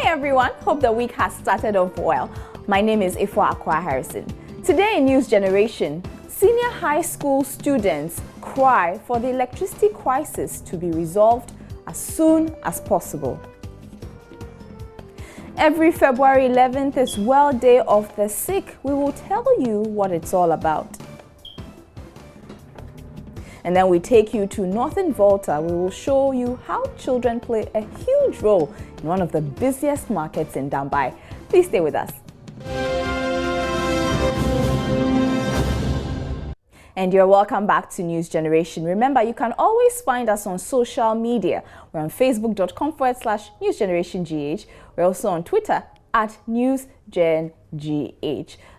Hey everyone, hope the week has started off well. My name is Ifwa Akwa Harrison. Today in News Generation, senior high school students cry for the electricity crisis to be resolved as soon as possible. Every February 11th is World Day of the Sick. We will tell you what it's all about. And then we take you to Northern Volta. We will show you how children play a huge role in one of the busiest markets in Dambai. Please stay with us. And you're welcome back to News Generation. Remember, you can always find us on social media. We're on facebook.com/newsgenerationgh. We're also on Twitter @newsgengh.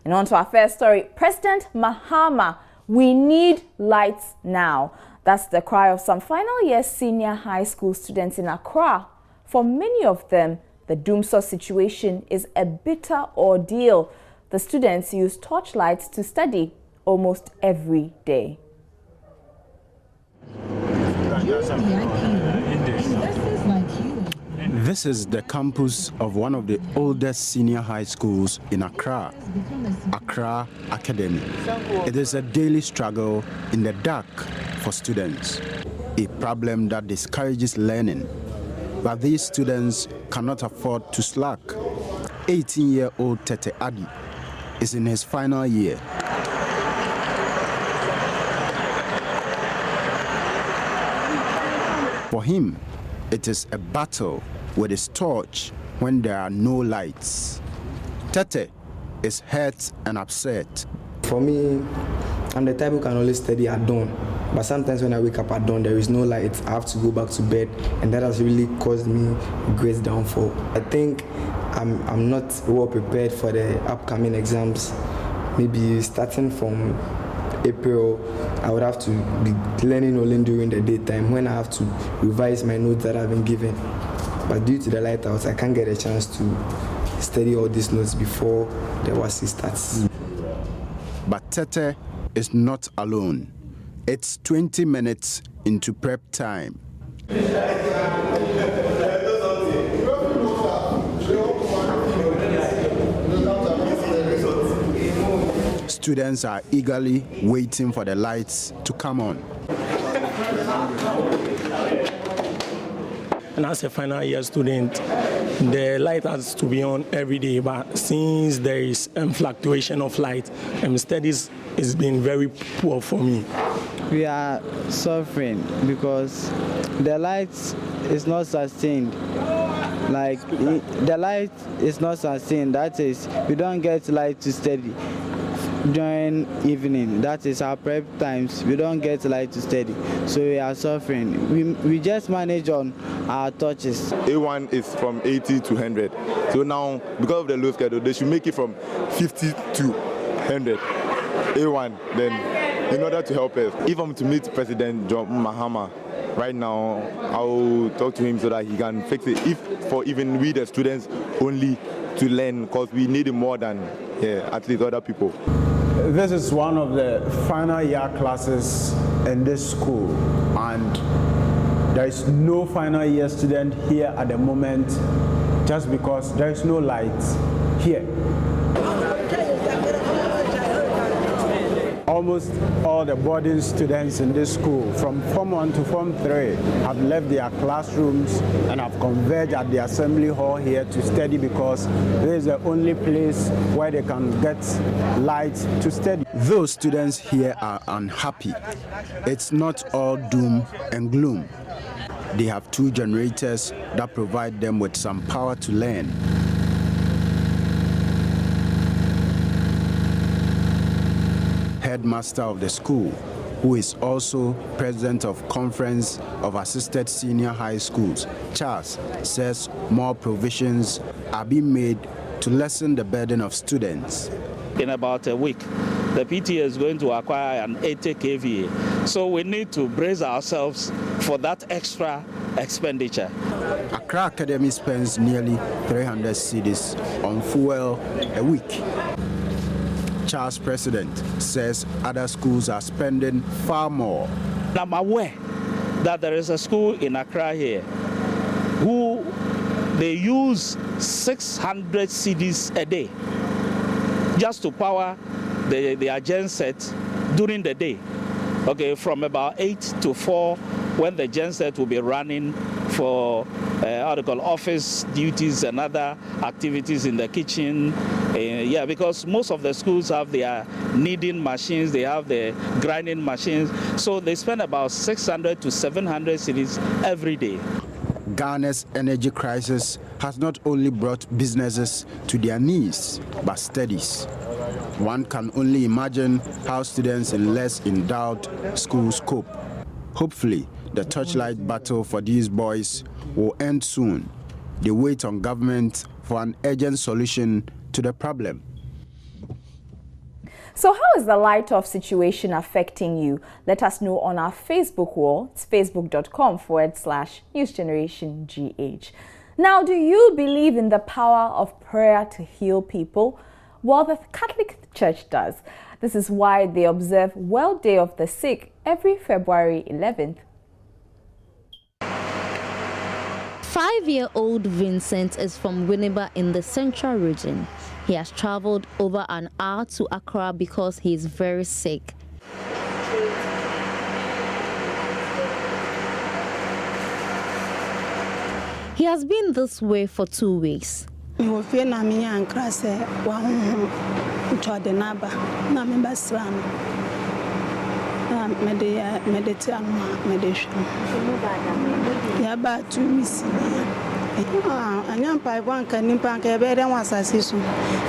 And on to our first story. President Mahama, we need lights now. That's the cry of some final year senior high school students in Accra. For many of them, the doomsday situation is a bitter ordeal. The students use torchlights to study almost every day. This is the campus of one of the oldest senior high schools in Accra, Accra Academy. It is a daily struggle in the dark for students, a problem that discourages learning. But these students cannot afford to slack. 18-year-old Tete Adi is in his final year. For him, it is a battle with his torch when there are no lights. Tete is hurt and upset. For me, I'm the type who can only study at dawn. But sometimes when I wake up at dawn, there is no light. I have to go back to bed, and that has really caused me great downfall. I think I'm not well prepared for the upcoming exams. Maybe starting from April, I would have to be learning only during the daytime when I have to revise my notes that I've been given. But due to the lighthouse, I can't get a chance to study all these notes before the WASI starts. But Tete is not alone. It's 20 minutes into prep time. Students are eagerly waiting for the lights to come on. And as a final year student, the light has to be on every day, but since there is fluctuation of light, studies has been very poor for me. We are suffering because the light is not sustained. Like the light is not sustained, that is, we don't get light to study. During evening, that is our prep times, we don't get light to study, so we are suffering. We just manage on our torches. A1 is from 80 to 100, so now because of the low schedule, they should make it from 50 to 100. A1, then in order to help us. If I'm to meet President John Mahama right now, I'll talk to him so that he can fix it. If for even we the students only to learn, because we need it more than at least other people. This is one of the final year classes in this school, and there is no final year student here at the moment just because there is no light here. Almost all the boarding students in this school, from Form 1 to Form 3, have left their classrooms and have converged at the assembly hall here to study because this is the only place where they can get light to study. Those students here are unhappy. It's not all doom and gloom. They have 2 generators that provide them with some power to learn. Headmaster of the school, who is also president of Conference of Assisted Senior High Schools, Charles, says more provisions are being made to lessen the burden of students. In about a week, the PTA is going to acquire an 80 kVA. So we need to brace ourselves for that extra expenditure. Accra Academy spends nearly 300 cedis on fuel a week. Charles President says other schools are spending far more. I'm aware that there is a school in Accra here who they use 600 cedis a day just to power their genset during the day. Okay, from about 8 to 4, when the genset will be running for office duties and other activities in the kitchen. Yeah, because most of the schools have their kneading machines, they have the grinding machines, so they spend about 600 to 700 cedis every day. Ghana's energy crisis has not only brought businesses to their knees, but studies. One can only imagine how students in less endowed schools cope. Hopefully, the torchlight battle for these boys will end soon. They wait on government for an urgent solution to the problem. So how is the light-off situation affecting you? Let us know on our Facebook wall. It's facebook.com/NewsGenerationGH. Now, do you believe in the power of prayer to heal people? Well, the Catholic Church does. This is why they observe World Day of the Sick every February 11th. 5-year-old Vincent is from Winneba in the Central Region. He has traveled over an hour to Accra because he is very sick. He has been this way for 2 weeks.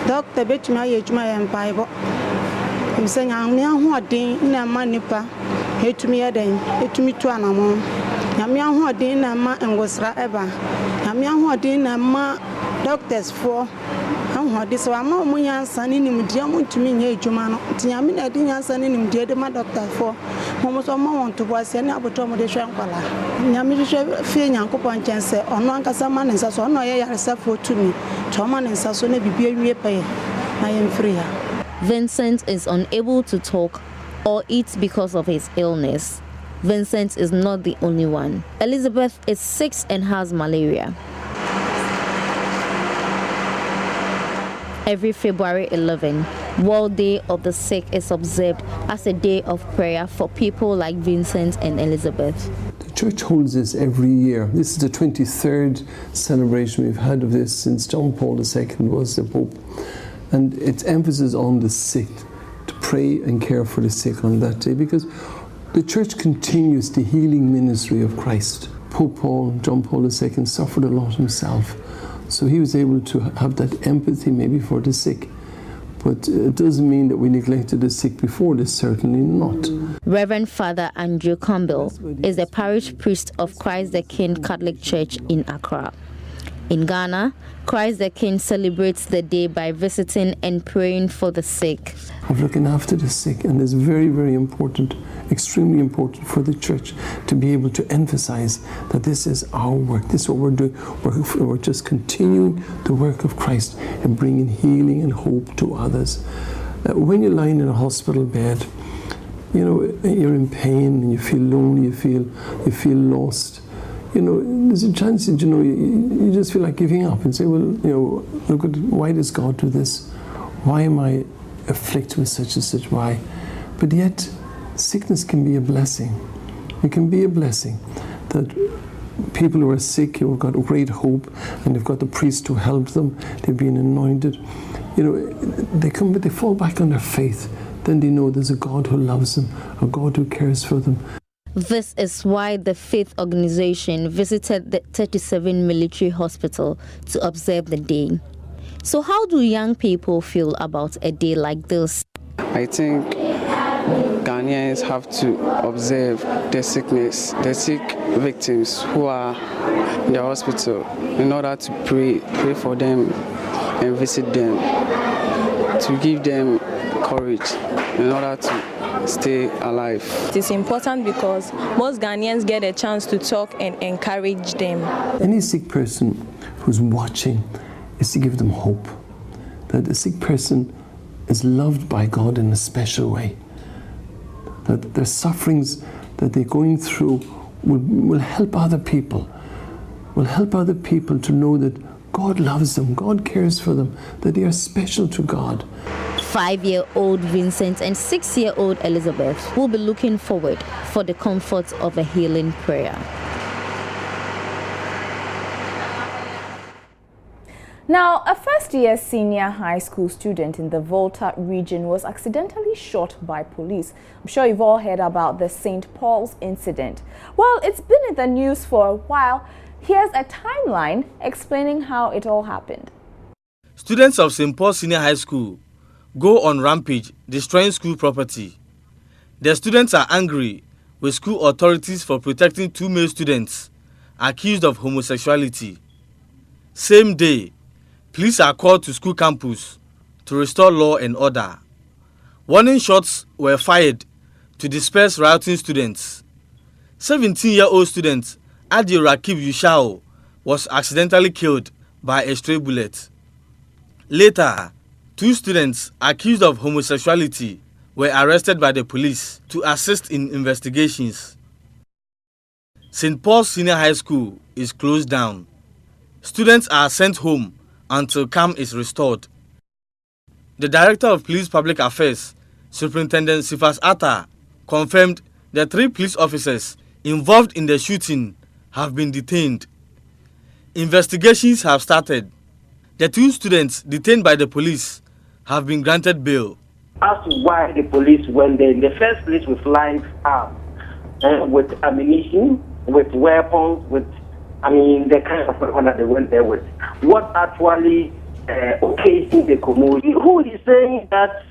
Doctor betuma yejuma empaibo msenya nya hoden na ma nipa etumi yeden etumi tu anamo nyame ahoden na ma ngosra eba nyame ahoden na ma doctors for ahoden so ama omunyansa ni nimdie mutumi nya ejuma no nyame na de nyansa ni nimdie de ma doctor for mo so ma won to boase na aboto mo de hwe nkwala nyame hwe fie nyankopon chense ono ankasa ma nensa so ono ye yaresa for tumi choma nensa so na bibia wie paye na yem free. Vincent is unable to talk or eat because of his illness. Vincent is not the only one. Elizabeth is sick and has malaria. Every February 11, World Day of the Sick is observed as a day of prayer for people like Vincent and Elizabeth. The church holds this every year. This is the 23rd celebration we've had of this since John Paul II was the Pope. And its emphasis on the sick, to pray and care for the sick on that day, because the church continues the healing ministry of Christ. Pope John Paul II suffered a lot himself, so he was able to have that empathy maybe for the sick. But it doesn't mean that we neglected the sick before this, certainly not. Reverend Father Andrew Campbell is the parish priest of Christ the King Catholic Church in Accra. In Ghana, Christ the King celebrates the day by visiting and praying for the sick. Of looking after the sick, and it's very, very important, extremely important for the church to be able to emphasize that this is our work, this is what we're doing. We're just continuing the work of Christ and bringing healing and hope to others. When you're lying in a hospital bed, you know, you're in pain and you feel lonely, you feel lost. You know, there's a chance that, you know, you just feel like giving up and say, well, you know, look at, why does God do this? Why am I afflicted with such and such? Why? But yet, sickness can be a blessing. It can be a blessing that people who are sick, who have got great hope, and they've got the priest to help them, they've been anointed, you know, they fall back on their faith. Then they know there's a God who loves them, a God who cares for them. This is why the faith organization visited the 37 military hospital to observe the day. So how do young people feel about a day like this? I think Ghanaians have to observe the sickness, the sick victims who are in the hospital, in order to pray for them and visit them, to give them courage in order to stay alive. It is important because most Ghanaians get a chance to talk and encourage them. Any sick person who's watching is to give them hope that the sick person is loved by God in a special way, that their sufferings that they're going through will help other people. will help other people to know that God loves them, God cares for them, that they are special to God. 5-year-old Vincent and 6-year-old Elizabeth will be looking forward for the comfort of a healing prayer. Now, a first-year senior high school student in the Volta region was accidentally shot by police. I'm sure you've all heard about the St. Paul's incident. Well, it's been in the news for a while. Here's a timeline explaining how it all happened. Students of St. Paul's Senior High School go on rampage, destroying school property. The students are angry with school authorities for protecting 2 male students accused of homosexuality. Same day, police are called to school campus to restore law and order. Warning shots were fired to disperse rioting students. 17-year-old student Adil Rakib Yushao was accidentally killed by a stray bullet. Later, 2 students accused of homosexuality were arrested by the police to assist in investigations. St. Paul's Senior High School is closed down. Students are sent home until calm is restored. The Director of Police Public Affairs, Superintendent Sifas Atta, confirmed the 3 police officers involved in the shooting have been detained. Investigations have started. The 2 students detained by the police have been granted bail. As to why the police went there in the first place with live arms, with ammunition, with weapons, with the kind of weapon that they went there with. What actually occasioned the commotion? Who is saying that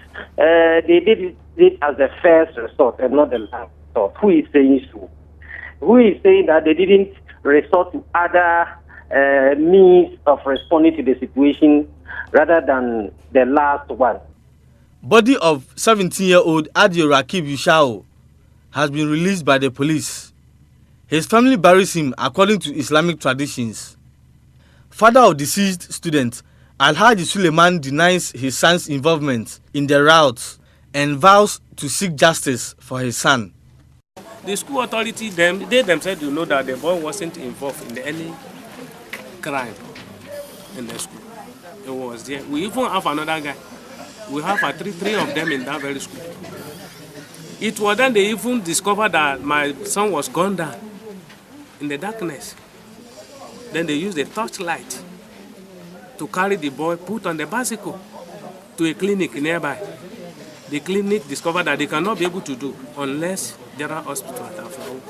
they did it as the first resort and not the last resort? Who is saying so? Who is saying that they didn't resort to other means of responding to the situation rather than the last one? Body of 17-year-old Adil Rakib Yushao has been released by the police. His family buries him according to Islamic traditions. Father of deceased student Alhaji Suleiman denies his son's involvement in the riots and vows to seek justice for his son. The school authority, they themselves do know that the boy wasn't involved in any crime in the school. It was there. We even have another guy. We have three of them in that very school. It was then they even discovered that my son was gone down in the darkness. Then they used a torchlight to carry the boy, put on the bicycle to a clinic nearby. The clinic discovered that they cannot be able to do unless there are hospitals at Afro.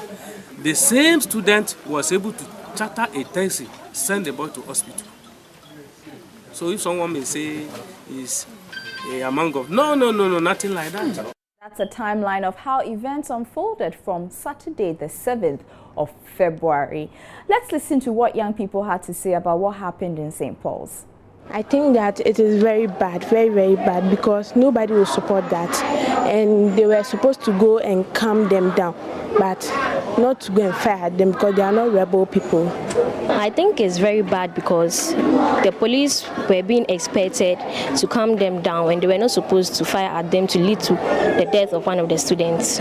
The same student was able to charter a taxi, send the boy to hospital. So if someone may say is among of no, nothing like that. That's a timeline of how events unfolded from Saturday, the 7th of February. Let's listen to what young people had to say about what happened in St. Paul's. I think that it is very bad, very, very bad, because nobody will support that. And they were supposed to go and calm them down, but not to go and fire at them because they are not rebel people. I think it's very bad because the police were being expected to calm them down and they were not supposed to fire at them to lead to the death of one of the students.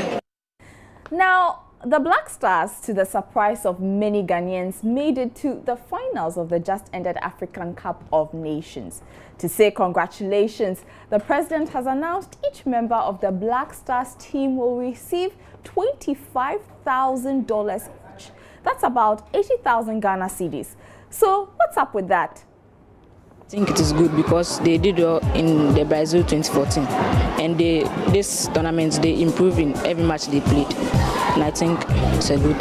Now, the Black Stars, to the surprise of many Ghanaians, made it to the finals of the just-ended African Cup of Nations. To say congratulations, the president has announced each member of the Black Stars team will receive $25,000 each. That's about 80,000 Ghana cedis. So, what's up with that? I think it is good because they did well in the Brazil 2014, and this tournament they improve in every match they played, and I think it's a good.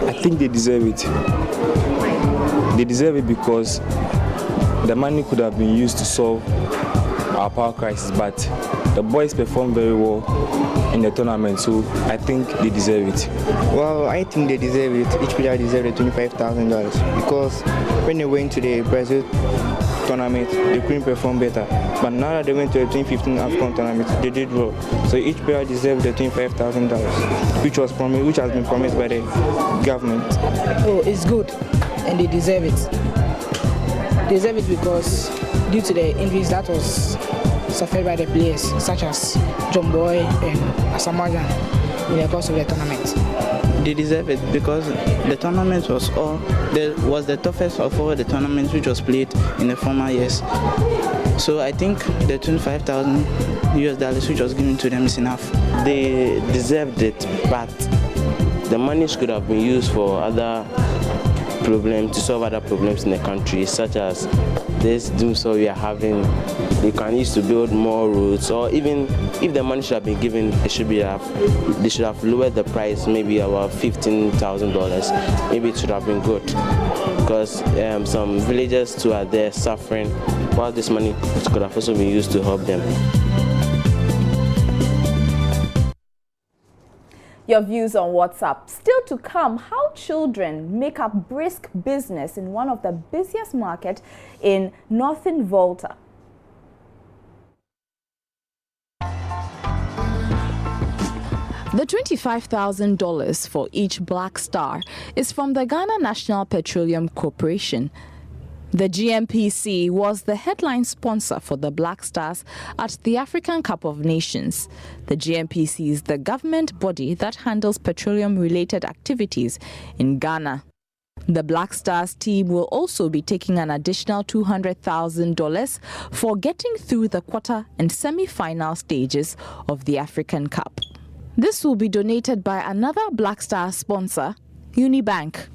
I think they deserve it. They deserve it because the money could have been used to solve our power crisis, but the boys performed very well in the tournament, so I think they deserve it. Well, I think they deserve it. Each player deserves the $25,000 because when they went to the Brazil tournament, they couldn't perform better. But now that they went to the 2015 African tournament, they did well. So each player deserves the $25,000, which has been promised by the government. Oh, it's good, and they deserve it. They deserve it because due to the injuries that was suffered by the players, such as John Boy and Asamajan, in the course of the tournament. They deserve it because the tournament was the toughest of all the tournaments which was played in the former years. So I think the $25,000 which was given to them is enough. They deserved it, but the money could have been used for other problems, to solve other problems in the country, such as this doomsday we are having. They can use to build more roads, or even if the money should have been given, they should have lowered the price, maybe about $15,000. Maybe it should have been good, because some villagers too are there suffering, while this money could have also been used to help them. Your views on WhatsApp. Still to come, how children make up brisk business in one of the busiest markets in Northern Volta. The $25,000 for each Black Star is from the Ghana National Petroleum Corporation. The GNPC was the headline sponsor for the Black Stars at the African Cup of Nations. The GNPC is the government body that handles petroleum-related activities in Ghana. The Black Stars team will also be taking an additional $200,000 for getting through the quarter and semi-final stages of the African Cup. This will be donated by another Black Star sponsor, Unibank.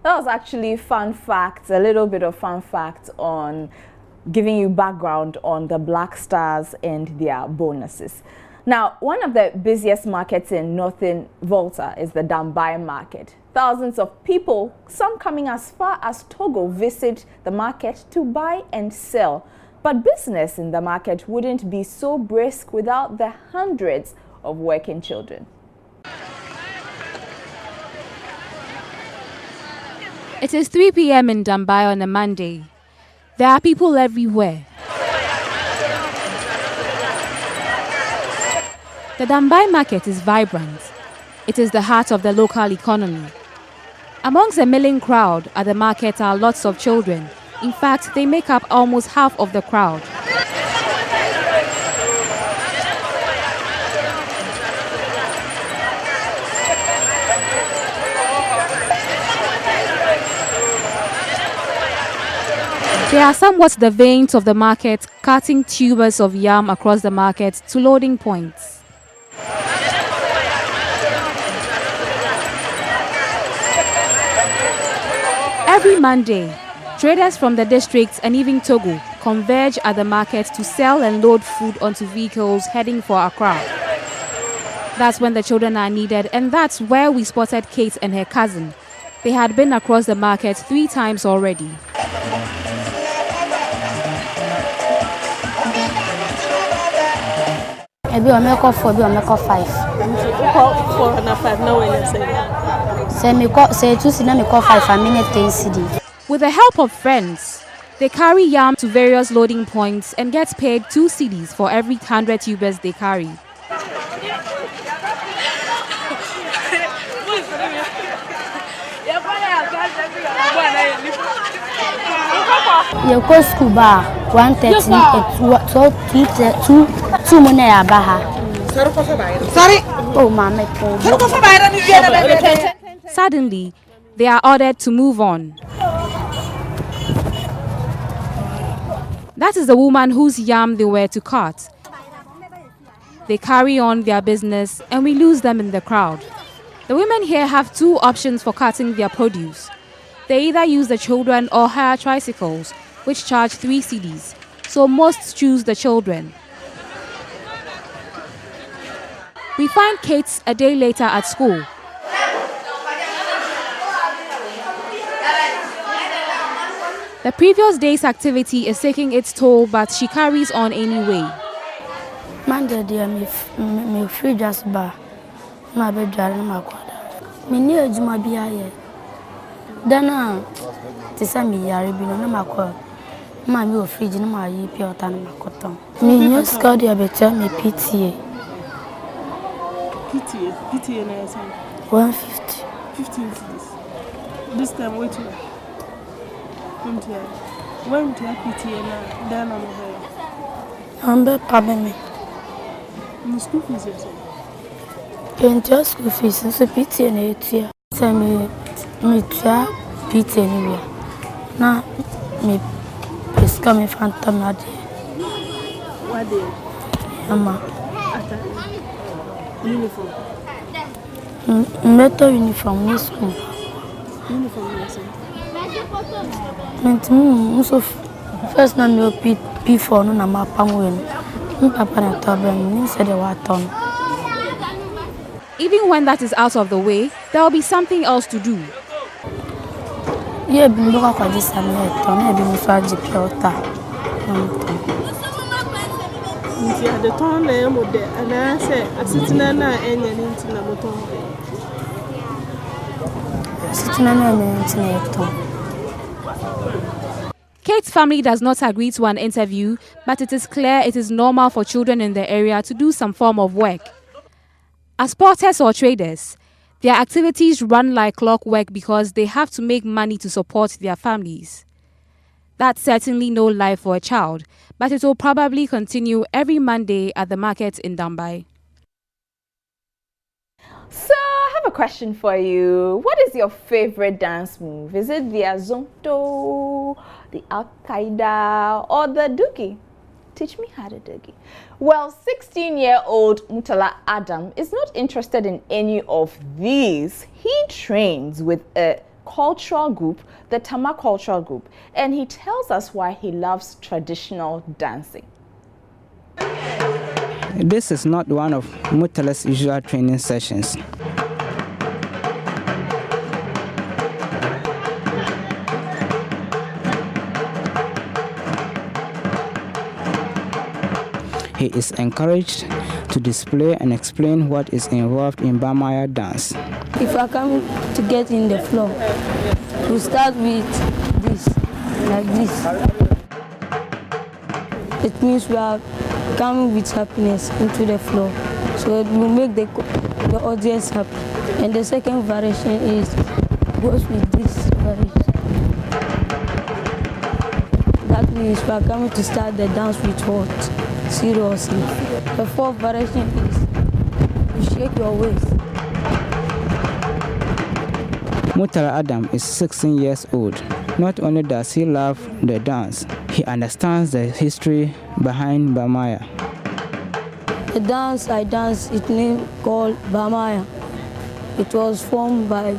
That was actually fun facts, a little bit of fun facts on giving you background on the Black Stars and their bonuses. Now, one of the busiest markets in Northern Volta is the Dambai market. Thousands of people, some coming as far as Togo, visit the market to buy and sell. But business in the market wouldn't be so brisk without the hundreds of working children. It is 3 p.m. in Dambai on a Monday. There are people everywhere. The Dambai market is vibrant. It is the heart of the local economy. Amongst the milling crowd at the market are lots of children. In fact, they make up almost half of the crowd. They are somewhat the veins of the market, carting tubers of yam across the market to loading points. Every Monday, traders from the districts and even Togo converge at the market to sell and load food onto vehicles heading for Accra. That's when the children are needed, and that's where we spotted Kate and her cousin. They had been across the market 3 times already. Maybe I make up 4, maybe I make up 5. 4 and 5, no way, let's say 2 cedi, make up 5, and minute 10 cedi. With the help of friends, they carry yam to various loading points and get paid 2 cedis for every 100 tubers they carry. You go school bar 1:30 2 money abaha. Sorry. Oh mama. Suddenly, they are ordered to move on. That is the woman whose yam they were to cart. They carry on their business and we lose them in the crowd. The women here have 2 options for carting their produce. They either use the children or hire tricycles, which charge 3 cedis, so most choose the children. We find Kate a day later at school. The previous day's activity is taking its toll, but she carries on anyway. Monday, me free just bar. My bed drying my quad. Me near Juma be here. Then, this time me are being my quad. My new fridge in my pure tan my cotton. Me new scout your better me PTA. PTA na yes. 150. 15 cedis. This time wait to. When to PTA na then on the I'm be pay me. No school fees yes. Into school fees, so pity and it. Tell me try pity anywhere. Now, me is coming from Tamadi. What day? Mama. Uniform. Metal uniform, Miss School. Uniform, yes. So first na me P4 no na mapam we no. Papa na problem, ni said they were ton. Even when that is out of the way, there will be something else to do. Yeah, been look at this and ton, be me so GP ota. Nti the ton na mo de ana say asitina na enya ni nti na mo ton. Asitina na enya nti na ton. Kate's family does not agree to an interview, but it is clear it is normal for children in the area to do some form of work. As porters or traders, their activities run like clockwork because they have to make money to support their families. That's certainly no life for a child, but it will probably continue every Monday at the market in Dambai. So, I have a question for you. What is your favorite dance move? Is it the Azonto, the Al-Qaeda, or the Doogie? Teach me how to Doogie. Well, 16-year-old Mutala Adam is not interested in any of these. He trains with a cultural group, the Tama Cultural Group, and he tells us why he loves traditional dancing. This is not one of Mutala's usual training sessions. He is encouraged to display and explain what is involved in Bamaya dance. If I come to get in the floor, we start with this, like this. It means we are coming with happiness into the floor, so it will make the audience happy. And the second variation is goes with this variation. That means we are coming to start the dance with what? Seriously. The fourth variation is you shake your waist. Mutala Adam is 16 years old. Not only does he love the dance, he understands the history behind Bamaya. The dance I dance is named called Bamaya. It was formed by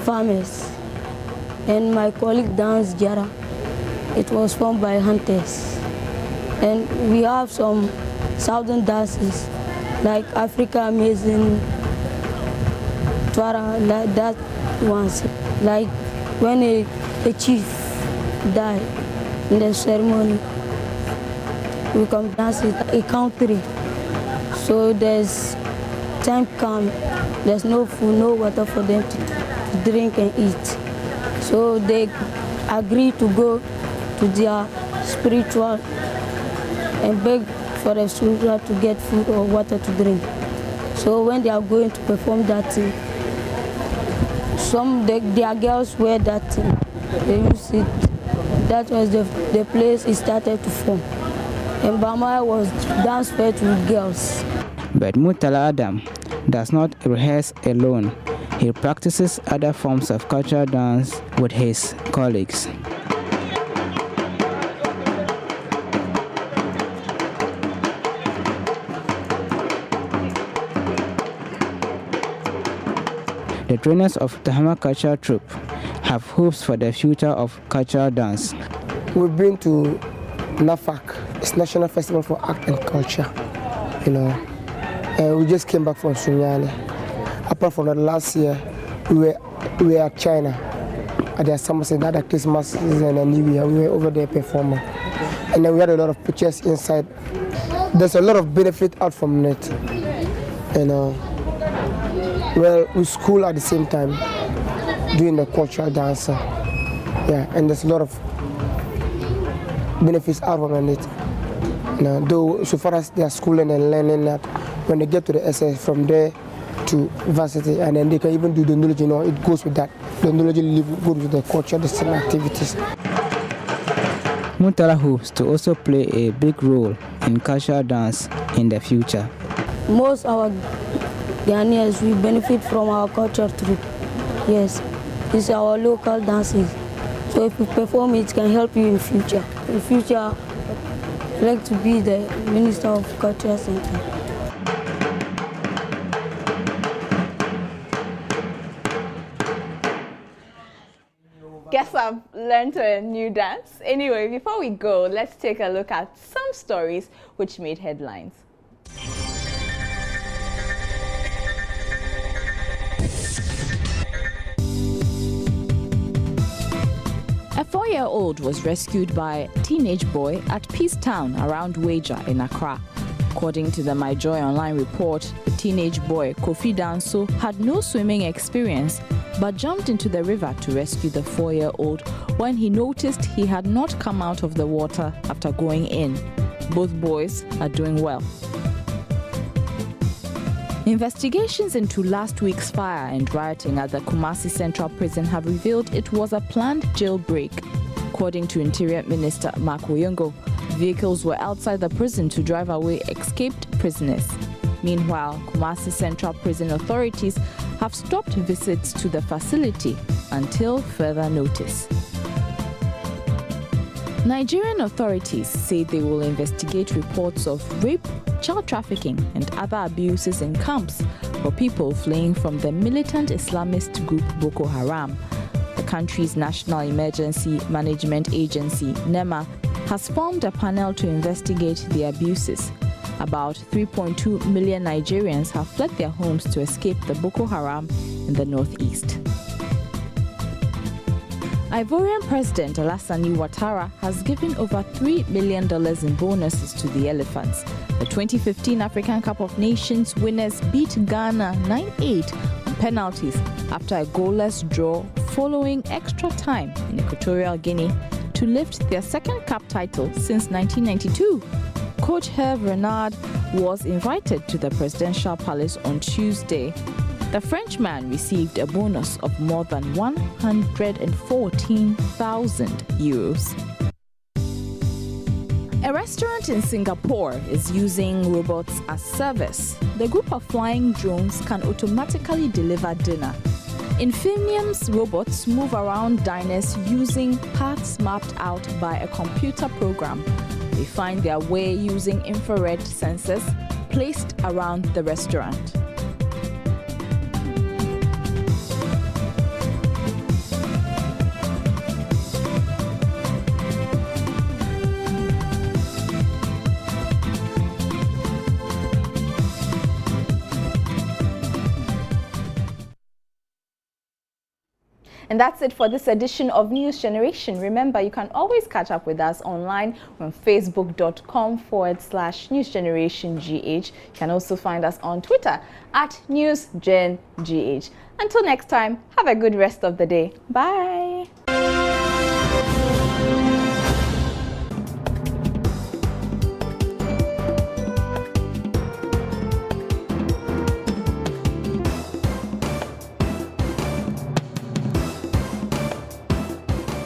farmers. And my colleague danced Jara. It was formed by hunters. And we have some southern dances like Africa Amazing, Twara, like that ones. Like when a chief died in the ceremony, we come dance it a country. So there's time come, there's no food, no water for them to drink and eat. So they agree to go to their spiritual and beg for the soldier to get food or water to drink. So when they are going to perform that thing, their girls wear that thing. They use it. That was the place it started to form. And Bamaya was dance with girls. But Mutala Adam does not rehearse alone. He practices other forms of cultural dance with his colleagues. The trainers of Tahama Cultural Troupe have hopes for the future of cultural dance. We've been to NAFAC, it's National Festival for Art and Culture, we just came back from Sunyani. Apart from that, last year, we were at China at their summer season, at Christmas season and New Year. We were over there performing. And then we had a lot of pictures inside. There's a lot of benefit out from it. Well, we school at the same time, doing the cultural dance. And there's a lot of benefits out from it. Though, so far as they are schooling and learning that, when they get to the SS, from there to varsity, and then they can even do the knowledge, it goes with that. The knowledge goes with the culture, the same activities. Mutala hopes to also play a big role in cultural dance in the future. Most our Ghanaians, we benefit from our culture too. Yes, it's our local dances. So if you perform it, can help you in future. In future, I'd like to be the Minister of Culture Center. Guess I've learned a new dance. Anyway, before we go, let's take a look at some stories which made headlines. A 4-year-old was rescued by a teenage boy at Peace Town around Waja in Accra. According to the My Joy Online report, the teenage boy, Kofi Danso, had no swimming experience but jumped into the river to rescue the 4-year-old when he noticed he had not come out of the water after going in. Both boys are doing well. Investigations into last week's fire and rioting at the Kumasi Central Prison have revealed it was a planned jailbreak. According to Interior Minister Mark Oyongo, vehicles were outside the prison to drive away escaped prisoners. Meanwhile, Kumasi Central Prison authorities have stopped visits to the facility until further notice. Nigerian authorities say they will investigate reports of rape, child trafficking, and other abuses in camps for people fleeing from the militant Islamist group Boko Haram. The country's National Emergency Management Agency, NEMA, has formed a panel to investigate the abuses. About 3.2 million Nigerians have fled their homes to escape the Boko Haram in the northeast. Ivorian President Alassane Ouattara has given over $3 million in bonuses to the Elephants. The 2015 African Cup of Nations winners beat Ghana 9-8 on penalties after a goalless draw following extra time in Equatorial Guinea to lift their second cup title since 1992. Coach Hervé Renard was invited to the presidential palace on Tuesday. The Frenchman received a bonus of more than 114,000 euros. A restaurant in Singapore is using robots as service. The group of flying drones can automatically deliver dinner. Infinium's robots move around diners using paths mapped out by a computer program. They find their way using infrared sensors placed around the restaurant. And that's it for this edition of News Generation. Remember, you can always catch up with us online on facebook.com/newsgenerationgh. You can also find us on Twitter @NewsGenGH. Until next time, have a good rest of the day. Bye.